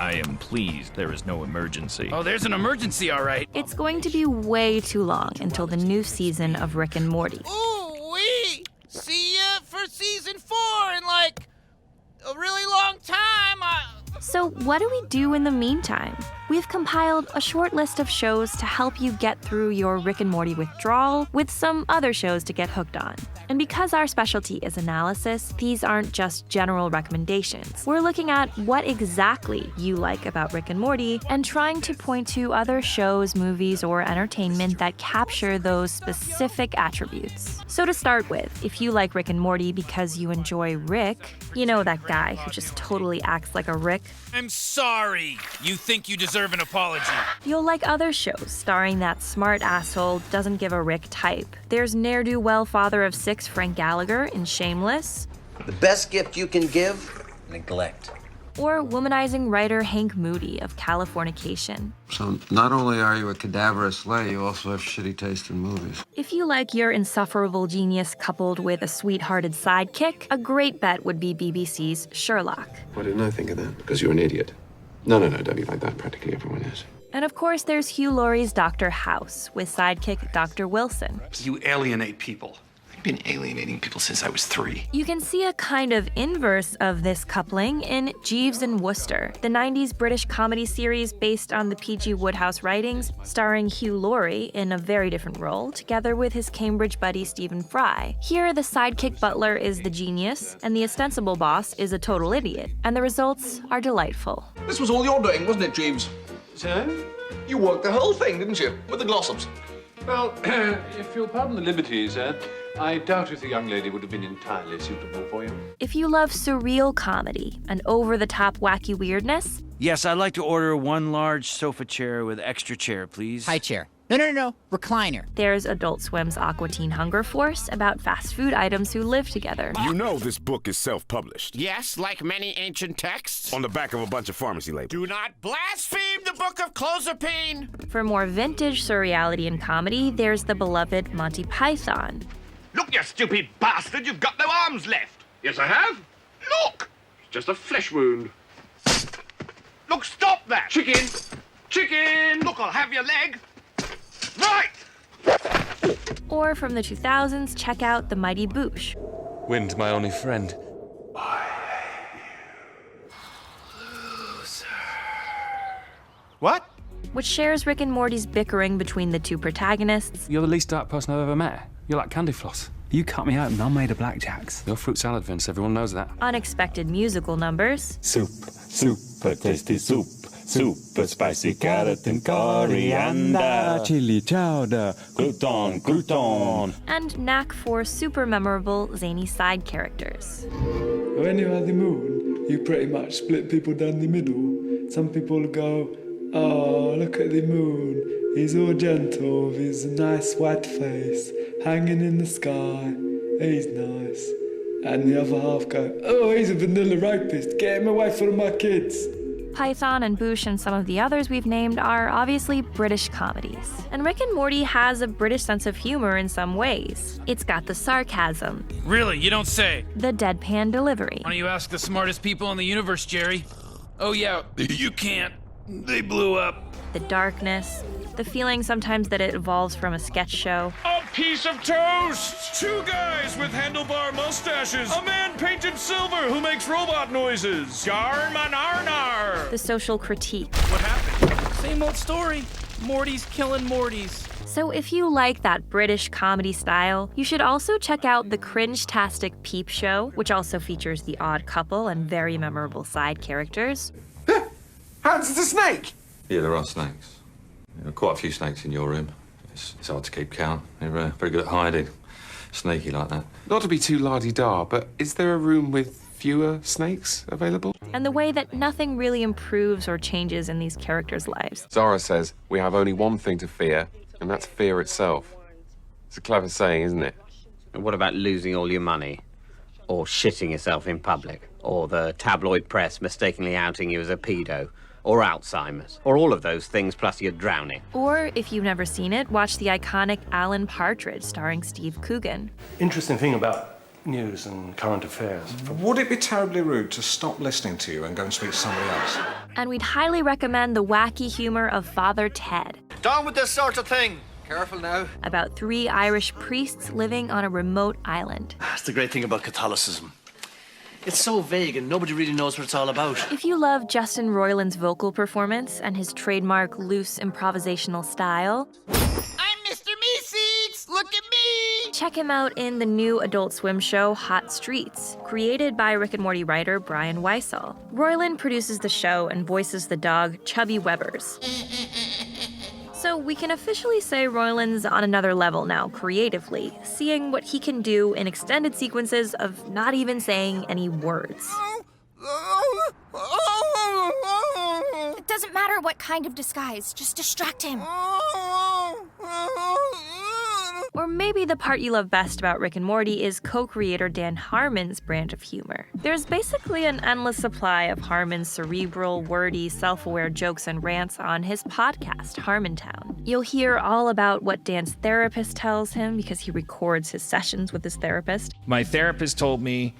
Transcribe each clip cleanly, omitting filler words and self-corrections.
I am pleased there is no emergency. Oh, there's an emergency, all right. It's going to be way too long until the new season of Rick and Morty. Ooh-wee! See ya for season 4 in, like, a really long time. So what do we do in the meantime? We've compiled a short list of shows to help you get through your Rick and Morty withdrawal with some other shows to get hooked on. And because our specialty is analysis, these aren't just general recommendations. We're looking at what exactly you like about Rick and Morty and trying to point to other shows, movies, or entertainment that capture those specific attributes. So to start with, if you like Rick and Morty because you enjoy Rick, you know that guy who just totally acts like a Rick, I'm sorry. You think you deserve an apology. you'll like other shows starring that smart asshole doesn't give a Rick type. There's ne'er-do-well father of 6 Frank Gallagher in Shameless, The best gift you can give? Neglect. or womanizing writer Hank Moody of Californication. So not only are you a cadaverous slay, you also have shitty taste in movies. If you like your insufferable genius coupled with a sweet-hearted sidekick, a great bet would be BBC's Sherlock. Why didn't I think of that? Because you're an idiot. No, don't be like that. Practically everyone is. And of course, there's Hugh Laurie's Dr. House with sidekick Dr. Wilson. You alienate people. I've been alienating people since I was 3. You can see a kind of inverse of this coupling in Jeeves and Wooster, the 90s British comedy series based on the P.G. Wodehouse writings, starring Hugh Laurie in a very different role, together with his Cambridge buddy Stephen Fry. Here, the sidekick butler is the genius, and the ostensible boss is a total idiot, and the results are delightful. This was all your doing, wasn't it, Jeeves? So? You worked the whole thing, didn't you? With the glossops. Well, if you'll pardon the liberty, sir, I doubt if the young lady would have been entirely suitable for you. If you love surreal comedy and over-the-top wacky weirdness, Yes, I'd like to order 1 large sofa chair with extra chair, please. High chair. No. Recliner. there's Adult Swim's Aqua Teen Hunger Force about fast food items who live together. You know this book is self-published. Yes, like many ancient texts. On the back of a bunch of pharmacy labels. Do not blaspheme the Book of Clozapine. For more vintage surreality and comedy, there's the beloved Monty Python. Look, you stupid bastard, you've got no arms left. Yes, I have. Look! It's just a flesh wound. Look, stop that! Chicken! Look, I'll have your leg. Right! Or from the 2000s, check out The Mighty Boosh, Wind's my only friend. What? which shares Rick and Morty's bickering between the two protagonists. You're the least dark person I've ever met. You're like candy floss. You cut me open, I'm made of blackjacks. You're fruit salad, Vince. Everyone knows that. Unexpected musical numbers. Soup, super tasty soup. Super spicy carrot and coriander. Chili chowder, crouton. And knack for super memorable, zany side characters. When you're at the moon, you pretty much split people down the middle. Some people go, oh, look at the moon. He's all gentle with his nice white face, hanging in the sky. He's nice. And the other half go, oh, he's a vanilla rapist. Get him away from my kids. Python and Boosh and some of the others we've named are obviously British comedies. And Rick and Morty has a British sense of humor in some ways. It's got the sarcasm. Really? You don't say? The deadpan delivery. Why don't you ask the smartest people in the universe, Jerry? Oh, yeah, you can't. They blew up. The darkness. The feeling sometimes that it evolves from a sketch show. A piece of toast! 2 guys with handlebar mustaches. A man painted silver who makes robot noises. Garmanarnar! The social critique. What happened? Same old story. Morty's killing Mortys. So if you like that British comedy style, you should also check out the cringe-tastic Peep Show, which also features the odd couple and very memorable side characters. Hans, it's a snake! Yeah, there are snakes. Quite a few snakes in your room. It's hard to keep count. They're very good at hiding. Sneaky like that. Not to be too la-di-da, but is there a room with fewer snakes available? And the way that nothing really improves or changes in these characters' lives. Zara says we have only one thing to fear, and that's fear itself. It's a clever saying, isn't it? And what about losing all your money? Or shitting yourself in public? Or the tabloid press mistakenly outing you as a pedo? Or Alzheimer's, or all of those things, plus you're drowning. Or, if you've never seen it, watch the iconic Alan Partridge starring Steve Coogan. Interesting thing about news and current affairs. Would it be terribly rude to stop listening to you and go and speak to somebody else? And we'd highly recommend the wacky humor of Father Ted. Down with this sort of thing. Careful now. About 3 Irish priests living on a remote island. That's the great thing about Catholicism. It's so vague and nobody really knows what it's all about. If you love Justin Roiland's vocal performance and his trademark loose improvisational style, I'm Mr. Meeseeks! Look at me! check him out in the new Adult Swim show Hot Streets, created by Rick and Morty writer Brian Weissel. Roiland produces the show and voices the dog Chubby Webbers. So we can officially say Roiland's on another level now, creatively, seeing what he can do in extended sequences of not even saying any words. It doesn't matter what kind of disguise, just distract him. Or maybe the part you love best about Rick and Morty is co-creator Dan Harmon's brand of humor. There's basically an endless supply of Harmon's cerebral, wordy, self-aware jokes and rants on his podcast, Harmontown. You'll hear all about what Dan's therapist tells him because he records his sessions with his therapist. My therapist told me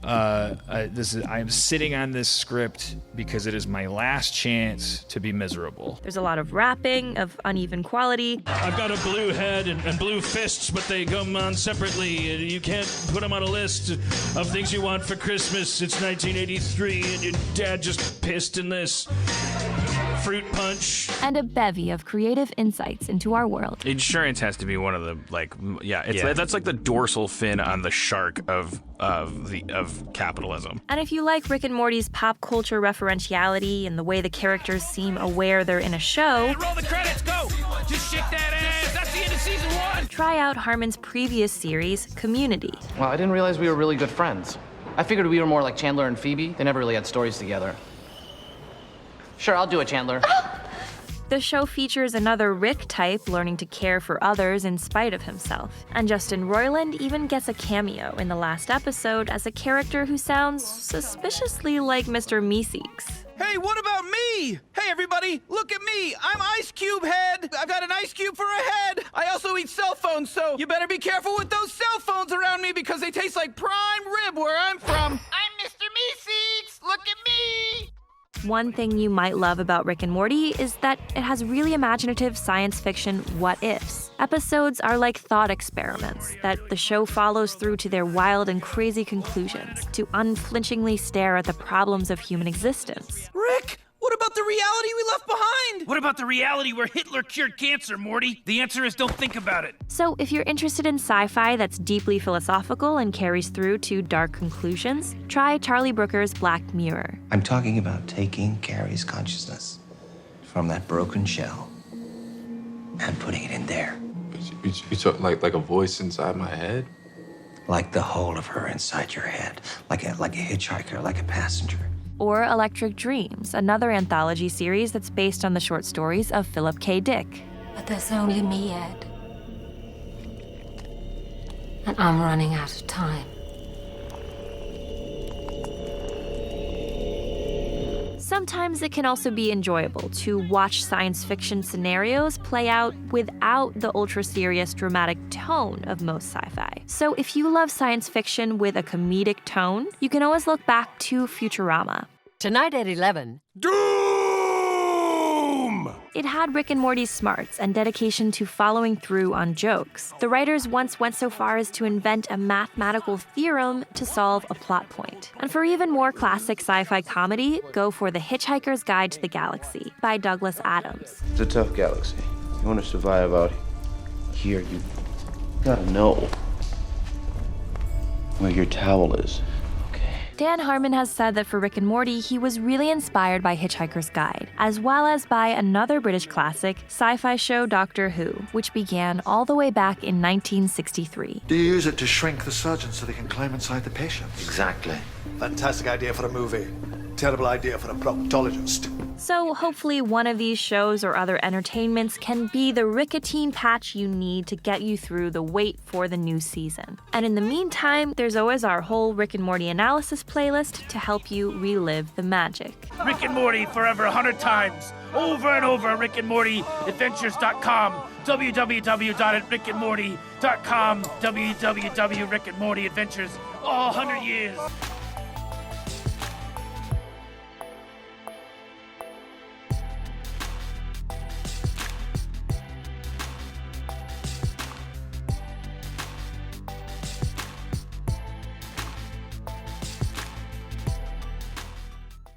I am sitting on this script because it is my last chance to be miserable. There's a lot of rapping, of uneven quality. I've got a blue head and blue fists, but they come on separately. You can't put them on a list of things you want for Christmas. It's 1983 and your dad just pissed in this. Fruit punch. And a bevy of creative insights into our world. Insurance has to be one of the, that's like the dorsal fin on the shark of capitalism. And if you like Rick and Morty's pop culture referentiality and the way the characters seem aware they're in a show, roll the credits, go! Just shake that ass! That's the end of season 1! try out Harmon's previous series, Community. Well, I didn't realize we were really good friends. I figured we were more like Chandler and Phoebe. They never really had stories together. Sure, I'll do it, Chandler. The show features another Rick type learning to care for others in spite of himself. And Justin Roiland even gets a cameo in the last episode as a character who sounds suspiciously like Mr. Meeseeks. Hey, what about me? Hey, everybody, look at me. I'm Ice Cube Head. I've got an ice cube for a head. I also eat cell phones, so you better be careful with those cell phones around me because they taste like prime rib where I'm from. I'm Mr. Meeseeks! Look at me! One thing you might love about Rick and Morty is that it has really imaginative science fiction what-ifs. Episodes are like thought experiments that the show follows through to their wild and crazy conclusions, to unflinchingly stare at the problems of human existence. Rick, what about the reality we left behind? What about the reality where Hitler cured cancer, Morty? The answer is don't think about it. So if you're interested in sci-fi that's deeply philosophical and carries through to dark conclusions, try Charlie Brooker's Black Mirror. I'm talking about taking Carrie's consciousness from that broken shell and putting it in there. You talk like a voice inside my head? Like the whole of her inside your head. Like a hitchhiker, like a passenger. Or Electric Dreams, another anthology series that's based on the short stories of Philip K. Dick. But there's only me, Ed. And I'm running out of time. Sometimes it can also be enjoyable to watch science fiction scenarios play out without the ultra-serious dramatic tone of most sci-fi. So if you love science fiction with a comedic tone, you can always look back to Futurama. Tonight at 11. Doom! It had Rick and Morty's smarts and dedication to following through on jokes. The writers once went so far as to invent a mathematical theorem to solve a plot point. And for even more classic sci-fi comedy, go for The Hitchhiker's Guide to the Galaxy by Douglas Adams. It's a tough galaxy. If you want to survive out here, you gotta know where your towel is. Dan Harmon has said that for Rick and Morty, he was really inspired by Hitchhiker's Guide, as well as by another British classic, sci-fi show Doctor Who, which began all the way back in 1963. Do you use it to shrink the surgeon so they can climb inside the patient? Exactly. Fantastic idea for a movie. Terrible idea for a proctologist. So hopefully one of these shows or other entertainments can be the Ricketine patch you need to get you through the wait for the new season. And in the meantime, there's always our whole Rick and Morty analysis playlist to help you relive the magic. Rick and Morty forever 100 times. Over and over at rickandmortyadventures.com, www.rickandmorty.com, www.rickandmortyadventures, all 100 years.